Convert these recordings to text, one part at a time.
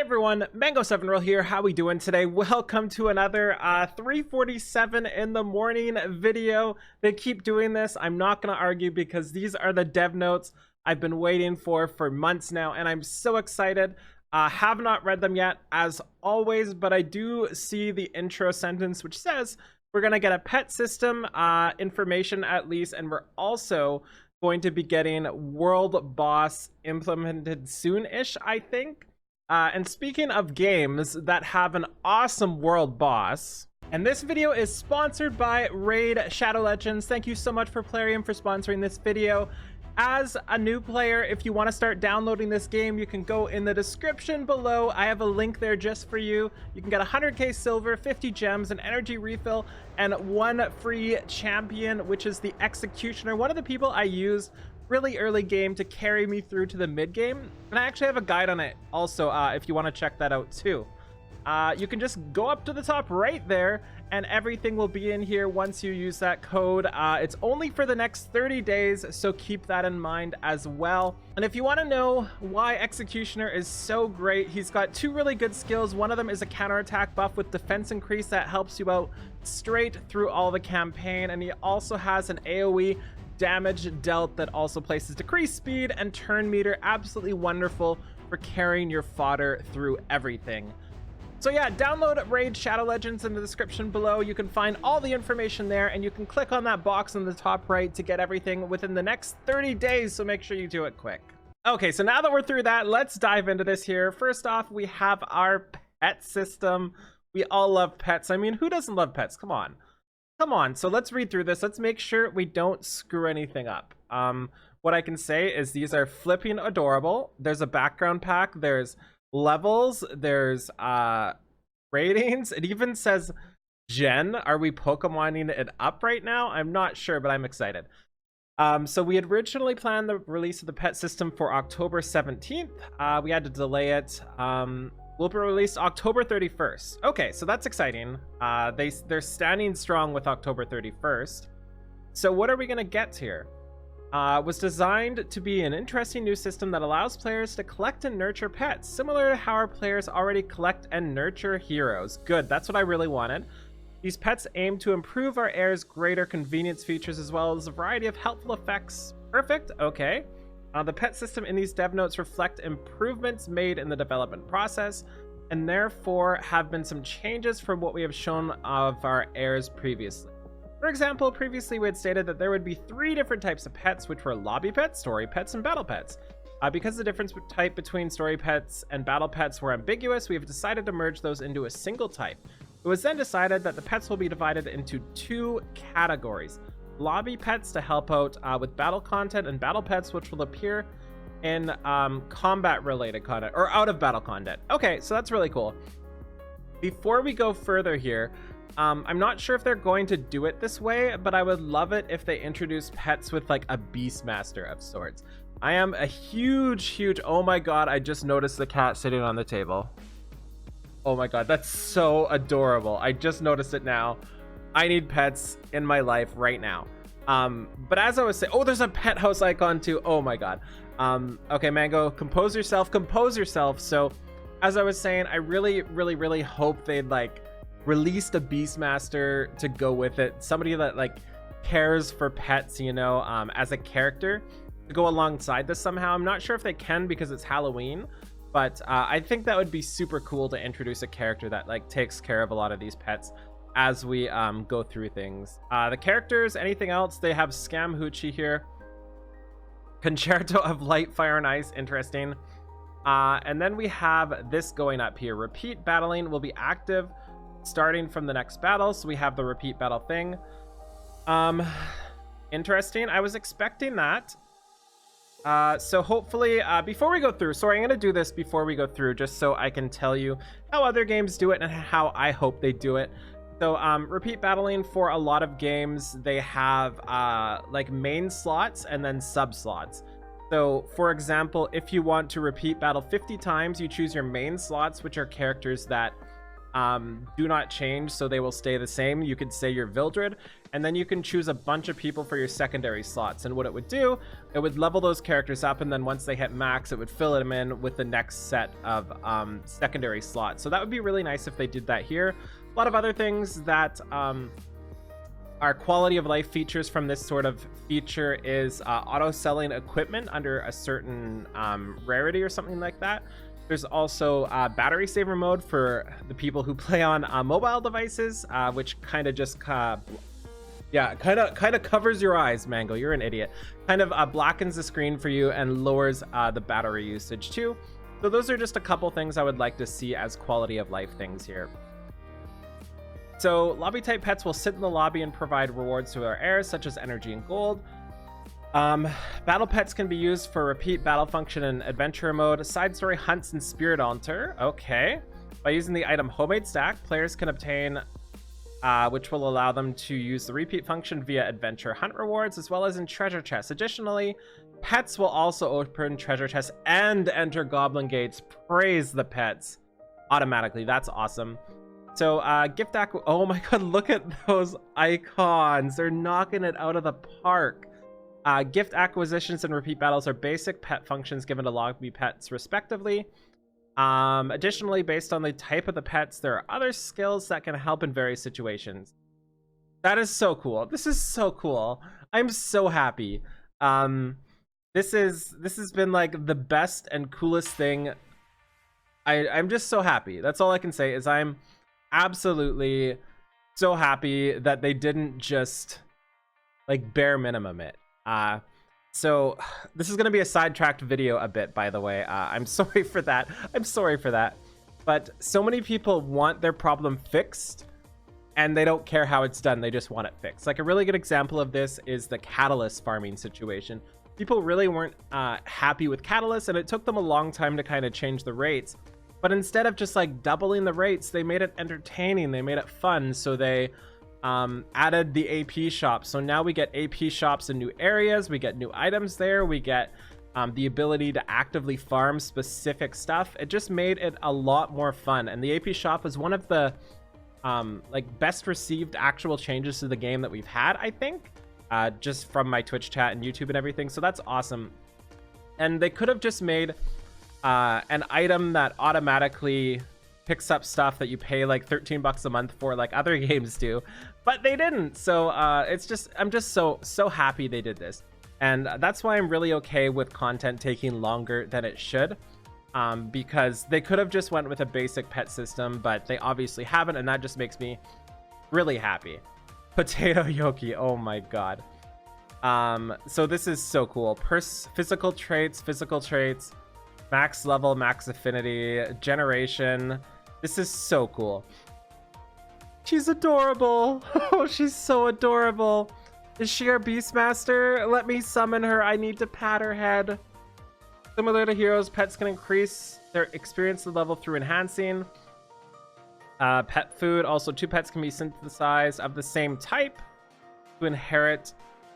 everyone, Mango7Roll here. How we doing today? Welcome to another 3:47 in the morning video. They keep doing this. I'm not going to argue because these are the dev notes I've been waiting for months now, and I'm so excited. Have not read them yet, as always, but I do see the intro sentence which says we're going to get a pet system information at least, and we're also going to be getting world boss implemented soon-ish, I think. And speaking of games that have an awesome world boss, and this video is sponsored by Raid Shadow Legends. Thank you so much for Plarium for sponsoring this video. As a new player, if you want to start downloading this game, you can go in the description below. I have a link there just for you. You can get 100k silver, 50 gems, an energy refill, and one free champion, which is the Executioner, one of the people I used really early game to carry me through to the mid game, and I actually have a guide on it also if you want to check that out too. You can just go up to the top right there and everything will be in here once you use that code. It's only for the next 30 days, so keep that in mind as well. And if you want to know why Executioner is so great, he's got two really good skills. One of them is a counterattack buff with defense increase that helps you out straight through all the campaign, and he also has an AoE damage dealt that also places decreased speed and turn meter. Absolutely wonderful for carrying your fodder through everything. So yeah, download Raid Shadow Legends in the description below. You can find all the information there, and you can click on that box in the top right to get everything within the next 30 days, so make sure you do it quick. Okay, so now that we're through that, let's dive into this here. First off, we have our pet system. We all love pets. I mean, who doesn't love pets? Come on. Come on, so let's read through this. Let's make sure we don't screw anything up. What I can say is these are flipping adorable. There's a background pack, there's levels, there's ratings. It even says Gen. Are we Pokemoning it up right now? I'm not sure, but I'm excited. So we had originally planned the release of the pet system for October 17th. We had to delay it. Will be released October 31st. Okay, so that's exciting. They're standing strong with October 31st. So what are we gonna get here? Was designed to be an interesting new system that allows players to collect and nurture pets, similar to how our players already collect and nurture heroes. Good, that's what I really wanted. These pets aim to improve our heir's greater convenience features as well as a variety of helpful effects. Perfect, okay. The pet system in these dev notes reflect improvements made in the development process, and therefore have been some changes from what we have shown of our heirs previously. For example, previously we had stated that there would be 3 different types of pets, which were lobby pets, story pets, and battle pets. Because the difference type between story pets and battle pets were ambiguous, we have decided to merge those into a single type. It was then decided that the pets will be divided into 2 categories. Lobby pets to help out with battle content, and battle pets which will appear in combat related content or out of battle content. Okay, so that's really cool. Before we go further here, I'm not sure if they're going to do it this way, but I would love it if they introduce pets with like a Beastmaster of sorts. I am a huge oh my god, I just noticed the cat sitting on the table. Oh my god, that's so adorable. I just noticed it now. I need pets in my life right now. But as I was saying, oh, there's a pet house icon too. Oh my god. Okay, Mango, compose yourself. So as I was saying, I really hope they'd like released a Beastmaster to go with it. Somebody that like cares for pets, you know, as a character to go alongside this somehow. I'm not sure if they can because it's Halloween, but I think that would be super cool to introduce a character that like takes care of a lot of these pets as we go through things. The characters, anything else? They have Scam Hoochie here. Concerto of Light, Fire, and Ice, interesting. And then we have this going up here. Repeat battling will be active starting from the next battle. So we have the repeat battle thing. Interesting. I was expecting that. So hopefully, before we go through, sorry, I'm going to do this before we go through just so I can tell you how other games do it and how I hope they do it. So repeat battling for a lot of games, they have like main slots and then sub slots. So for example, if you want to repeat battle 50 times, you choose your main slots, which are characters that do not change, so they will stay the same. You could say you're Vildred, and then you can choose a bunch of people for your secondary slots. And what it would do, it would level those characters up, and then once they hit max, it would fill them in with the next set of secondary slots. So that would be really nice if they did that here. A lot of other things that are quality of life features from this sort of feature is auto selling equipment under a certain rarity or something like that. There's also battery saver mode for the people who play on mobile devices, which kind of just kind of covers your eyes. Mango, you're an idiot. Kind of blackens the screen for you and lowers the battery usage too. So those are just a couple things I would like to see as quality of life things here. So lobby type pets will sit in the lobby and provide rewards to our heirs, such as energy and gold. Battle pets can be used for repeat battle function and adventure mode, side story hunts, and spirit altar. Okay. By using the item homemade stack, players can obtain, which will allow them to use the repeat function via adventure hunt rewards, as well as in treasure chests. Additionally, pets will also open treasure chests and enter goblin gates. Praise the pets automatically. That's awesome. So gift acq, oh my god, look at those icons. They're knocking it out of the park. Gift acquisitions and repeat battles are basic pet functions given to lobby pets respectively. Additionally, based on the type of the pets, there are other skills that can help in various situations. That is so cool. This is so cool. I'm so happy. This has been like the best and coolest thing. I'm just so happy. That's all I can say is I'm absolutely so happy that they didn't just like bare minimum it. So this is going to be a sidetracked video a bit, by the way. I'm sorry for that. But so many people want their problem fixed and they don't care how it's done. They just want it fixed. Like a really good example of this is the catalyst farming situation. People really weren't happy with catalyst, and it took them a long time to kind of change the rates. But instead of just like doubling the rates, they made it entertaining. They made it fun. So they added the AP shop. So now we get AP shops in new areas. We get new items there. We get the ability to actively farm specific stuff. It just made it a lot more fun. And the AP shop is one of the like best received actual changes to the game that we've had, I think, just from my Twitch chat and YouTube and everything. So that's awesome. And they could have just made an item that automatically picks up stuff that you pay like 13 bucks a month for, like other games do, but they didn't. So it's just, I'm just so happy they did this. And that's why I'm really okay with content taking longer than it should, because they could have just went with a basic pet system, but they obviously haven't, and that just makes me really happy. Potato Yoki, oh my god. So this is so cool. Physical traits, max level, max affinity, generation. This is so cool. She's adorable. Oh, she's so adorable. Is she our Beastmaster? Let me summon her. I need to pat her head. Similar to heroes, pets can increase their experience level through enhancing. Pet food. Also, 2 pets can be synthesized of the same type to inherit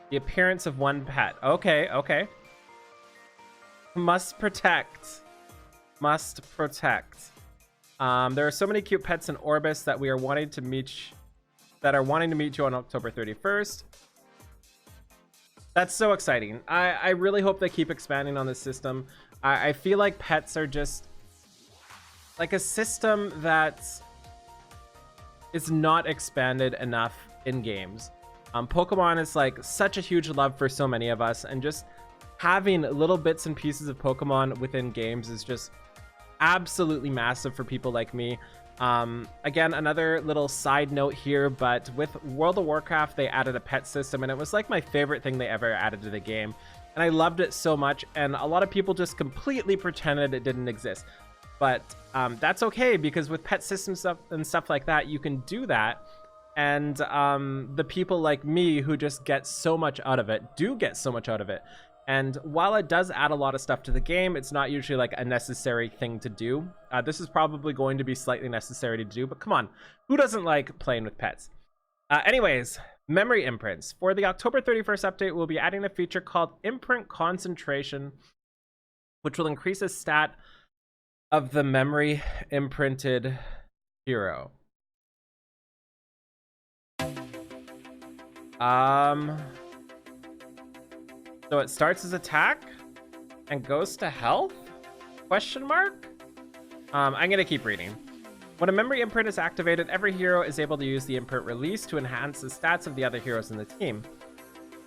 the appearance of 1 pet. Okay. Must protect. There are so many cute pets in Orbis that are wanting to meet you on October 31st. That's so exciting. I really hope they keep expanding on this system. I feel like pets are just like a system that is not expanded enough in games. Pokemon is like such a huge love for so many of us, and just having little bits and pieces of Pokemon within games is just absolutely massive for people like me. Again, another little side note here, but with World of Warcraft, they added a pet system, and it was like my favorite thing they ever added to the game. And I loved it so much, and a lot of people just completely pretended it didn't exist. But that's okay, because with pet systems and stuff like that, you can do that. And the people like me who just get so much out of it, do get so much out of it. And while it does add a lot of stuff to the game, it's not usually like a necessary thing to do. This is probably going to be slightly necessary to do, but come on, who doesn't like playing with pets? Anyways, memory imprints. For the October 31st update, we'll be adding a feature called imprint concentration, which will increase the stat of the memory imprinted hero. So it starts as attack and goes to health? Question mark? I'm gonna keep reading. When a memory imprint is activated, every hero is able to use the imprint release to enhance the stats of the other heroes in the team.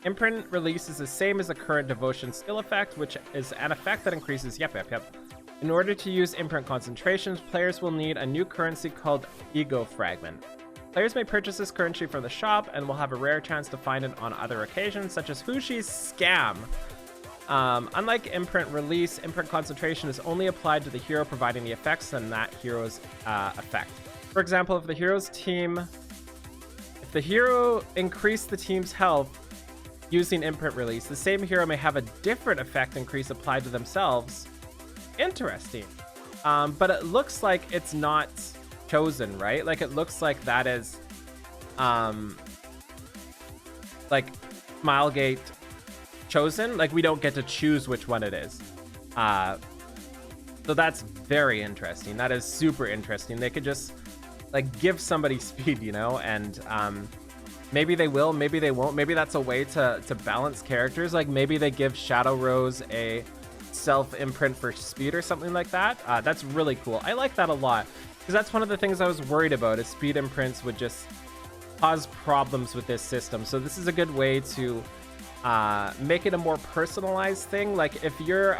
Imprint release is the same as the current devotion skill effect, which is an effect that increases yep. In order to use imprint concentrations, players will need a new currency called Ego Fragment. Players may purchase this currency from the shop and will have a rare chance to find it on other occasions, such as Fushi's Scam. Unlike imprint release, imprint concentration is only applied to the hero providing the effects and that hero's effect. For example, if the hero increased the team's health using imprint release, the same hero may have a different effect increase applied to themselves. Interesting. But it looks like it's not chosen, right? Like it looks like that is like Smilegate chosen. Like we don't get to choose which one it is. So that's very interesting. That is super interesting. They could just like give somebody speed, you know, and maybe they will, maybe they won't. Maybe that's a way to balance characters. Like maybe they give Shadow Rose a self imprint for speed or something like that. That's really cool. I like that a lot because that's one of the things I was worried about, is speed imprints would just cause problems with this system. So this is a good way to make it a more personalized thing. Like if you're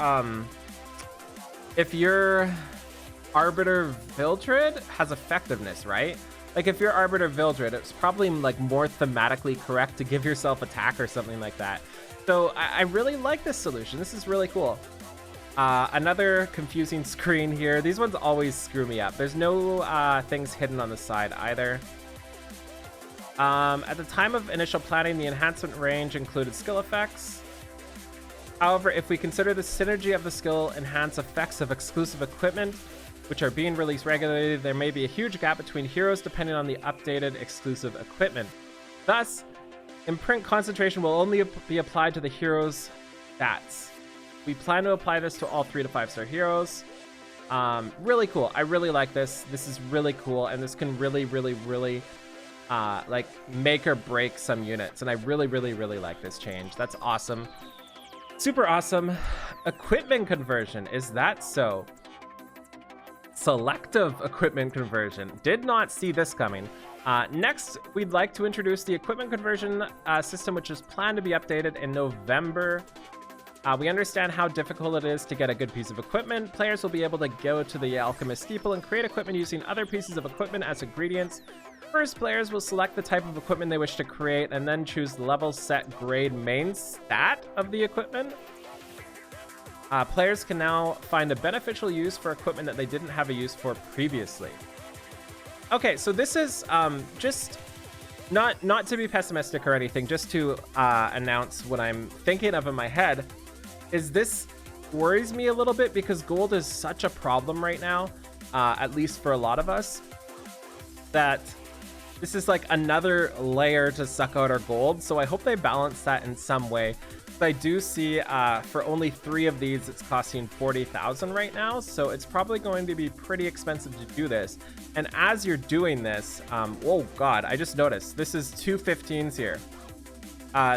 Arbiter Vildred has effectiveness, right? Like if you're Arbiter Vildred, it's probably like more thematically correct to give yourself attack or something like that. So I really like this solution. This is really cool. Another confusing screen here. These ones always screw me up. There's no things hidden on the side either. At the time of initial planning, the enhancement range included skill effects. However, if we consider the synergy of the skill enhance effects of exclusive equipment, which are being released regularly, there may be a huge gap between heroes depending on the updated exclusive equipment. Thus, imprint concentration will only be applied to the hero's stats. We plan to apply this to all 3 to 5 star heroes. Really cool. I really like this. This is really cool, and this can really like make or break some units, and I really like this change. That's awesome. Super awesome. Equipment conversion, is that so? Selective equipment conversion. Did not see this coming. Next, we'd like to introduce the equipment conversion system, which is planned to be updated in November. We understand how difficult it is to get a good piece of equipment. Players will be able to go to the Alchemist Steeple and create equipment using other pieces of equipment as ingredients. First, players will select the type of equipment they wish to create and then choose the level, set, grade, main stat of the equipment. Players can now find a beneficial use for equipment that they didn't have a use for previously. Okay, so this is just not to be pessimistic or anything, just to announce what I'm thinking of in my head. Is this worries me a little bit because gold is such a problem right now, at least for a lot of us, that this is like another layer to suck out our gold. So I hope they balance that in some way. I do see for only 3 of these, it's costing 40,000 right now. So it's probably going to be pretty expensive to do this. And as you're doing this, oh God, I just noticed this is 2 15s here.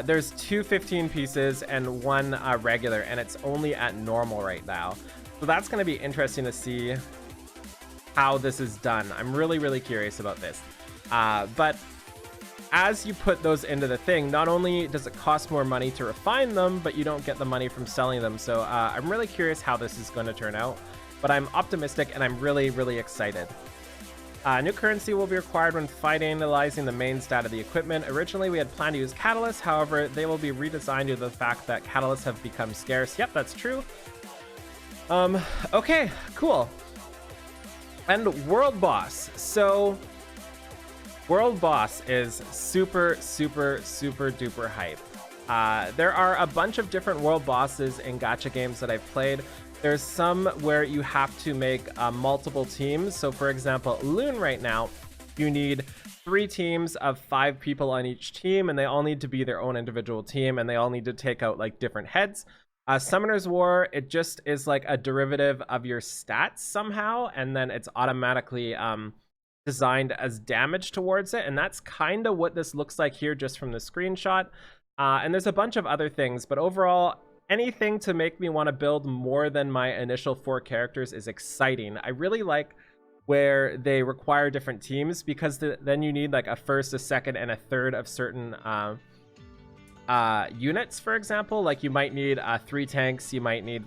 There's 2 15 pieces and 1 regular, and it's only at normal right now. So that's going to be interesting to see how this is done. I'm really curious about this. But as you put those into the thing, not only does it cost more money to refine them, but you don't get the money from selling them. So I'm really curious how this is going to turn out, but I'm optimistic and I'm really excited. New currency will be required when finalizing the main stat of the equipment. Originally, we had planned to use catalysts. However, they will be redesigned due to the fact that catalysts have become scarce. Yep, that's true. Okay, cool. And World Boss. So World Boss is super duper hype. There are a bunch of different world bosses in gacha games that I've played. There's some where you have to make multiple teams. So for example, Loon right now, you need 3 teams of 5 people on each team, and they all need to be their own individual team, and they all need to take out like different heads. Summoner's War, it just is like a derivative of your stats somehow, and then it's automatically designed as damage towards it, and that's kind of what this looks like here just from the screenshot. And there's a bunch of other things, but overall, anything to make me want to build more than my initial 4 characters is exciting. I really like where they require different teams, because then you need like a first, a second, and a third of certain units. For example, like you might need 3 tanks, you might need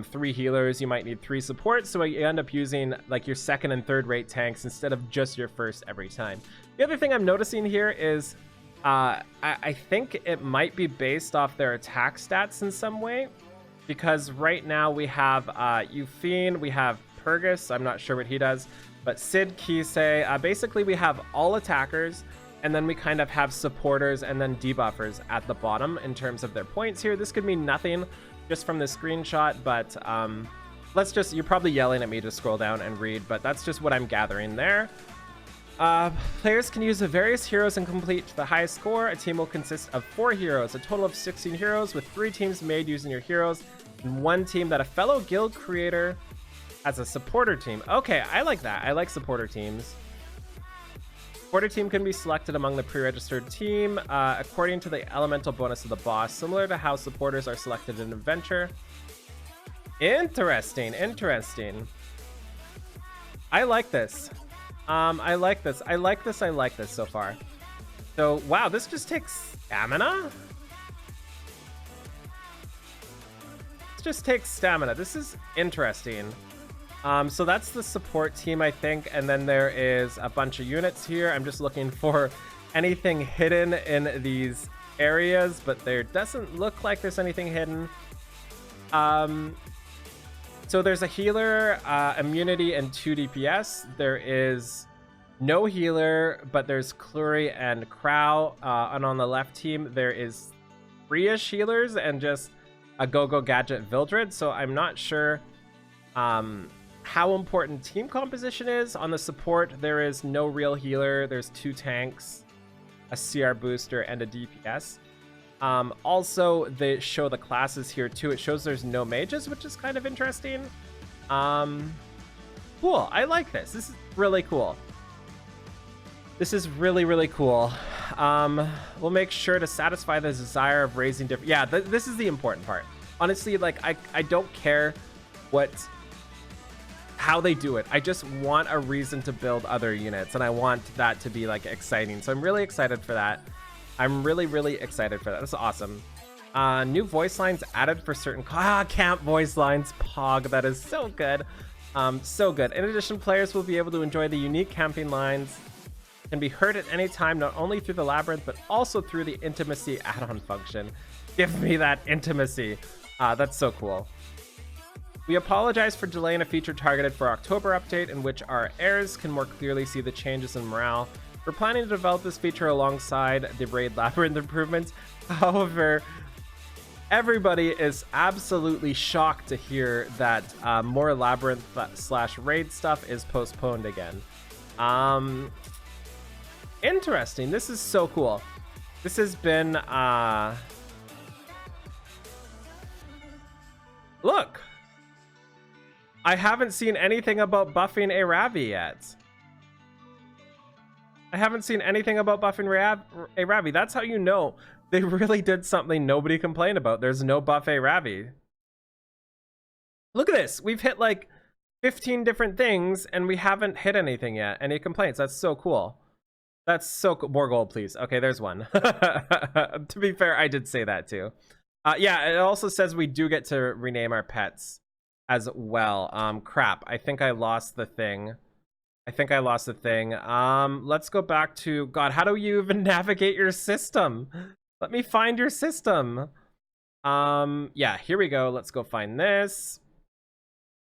3 healers, you might need 3 supports, so you end up using like your second and third rate tanks instead of just your first every time. The other thing I'm noticing here is I think it might be based off their attack stats in some way, because right now we have Euphine, we have Purgus, I'm not sure what he does, but Sid, Kisei, basically we have all attackers, and then we kind of have supporters and then debuffers at the bottom in terms of their points here. This could mean nothing just from the screenshot, but let's just, you're probably yelling at me to scroll down and read, but that's just what I'm gathering there. Players can use the various heroes and complete the highest score. A team will consist of 4 heroes, a total of 16 heroes, with 3 teams made using your heroes, and 1 team that a fellow guild creator as a supporter team. Okay, I like that. I like supporter teams. Supporter team can be selected among the pre-registered team according to the elemental bonus of the boss, similar to how supporters are selected in Adventure. Interesting, interesting. I like this. I like this. I like this. I like this so far. So, wow, this just takes stamina? This just takes stamina. This is interesting. So that's the support team, I think, and then there is a bunch of units here. I'm just looking for anything hidden in these areas, but there doesn't look like there's anything hidden. So there's a healer, immunity, and 2 DPS. There is no healer, but there's Clury and Crow. And on the left team, there is 3-ish healers and just a Go-Go Gadget Vildred. So I'm not sure how important team composition is. On the support, there is no real healer. There's 2 tanks, a CR booster, and a DPS. Also, they show the classes here too. It shows there's no mages, which is kind of interesting. Cool. I like this. This is really cool. This is really, really cool. We'll make sure to satisfy the desire of raising different... Yeah, this is the important part. Honestly, like, I don't care how they do it. I just want a reason to build other units, and I want that to be, like, exciting. So I'm really excited for that. I'm really, really excited for that. That's awesome. New voice lines added for certain camp voice lines. Pog, that is so good. So good. In addition, players will be able to enjoy the unique camping lines. Can be heard at any time, not only through the labyrinth, but also through the intimacy add-on function. Give me that intimacy. That's so cool. We apologize for delaying a feature targeted for October update, in which our heirs can more clearly see the changes in morale. We're planning to develop this feature alongside the raid labyrinth improvements. However, everybody is absolutely shocked to hear that more labyrinth / raid stuff is postponed again. Interesting. This is so cool. This has been look, I haven't seen anything about buffing Aravi yet. I haven't seen anything about buffing Aravi. That's how you know they really did something nobody complained about. There's no buff Aravi. Look at this. We've hit like 15 different things and we haven't hit anything yet. Any complaints? That's so cool. That's so cool. More gold, please. Okay, there's one. To be fair, I did say that too. Yeah, it also says we do get to rename our pets as well. Crap. I think I lost the thing. Let's go back to... God, how do you even navigate your system? Let me find your system. Yeah, here we go. Let's go find this.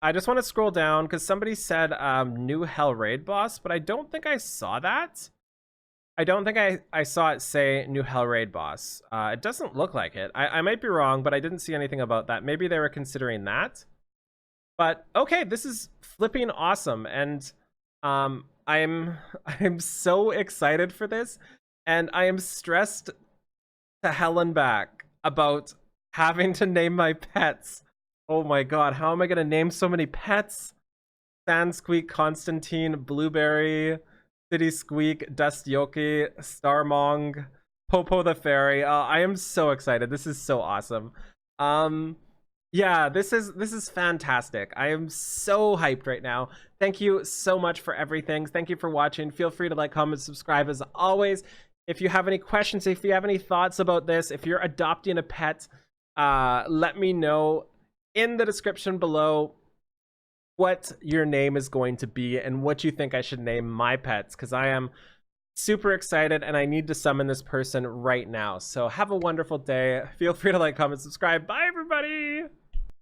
I just want to scroll down because somebody said new Hell Raid boss, but I don't think I saw that. I don't think I saw it say new Hell Raid boss. It doesn't look like it. I might be wrong, but I didn't see anything about that. Maybe they were considering that. But okay, this is flipping awesome, and I'm so excited for this, and I am stressed to hell and back about having to name my pets. Oh my god, how am I gonna name so many pets? Sandsqueak, Constantine, Blueberry, City Squeak, Dustyoki, Starmong, Popo the Fairy. I am so excited. This is so awesome. Um, yeah, this is fantastic. I am so hyped right now. Thank you so much for everything. Thank you for watching. Feel free to like, comment, subscribe as always. If you have any questions, if you have any thoughts about this, if you're adopting a pet, let me know in the description below what your name is going to be and what you think I should name my pets, because I am super excited and I need to summon this person right now. So have a wonderful day. Feel free to like, comment, subscribe. Bye, everyone.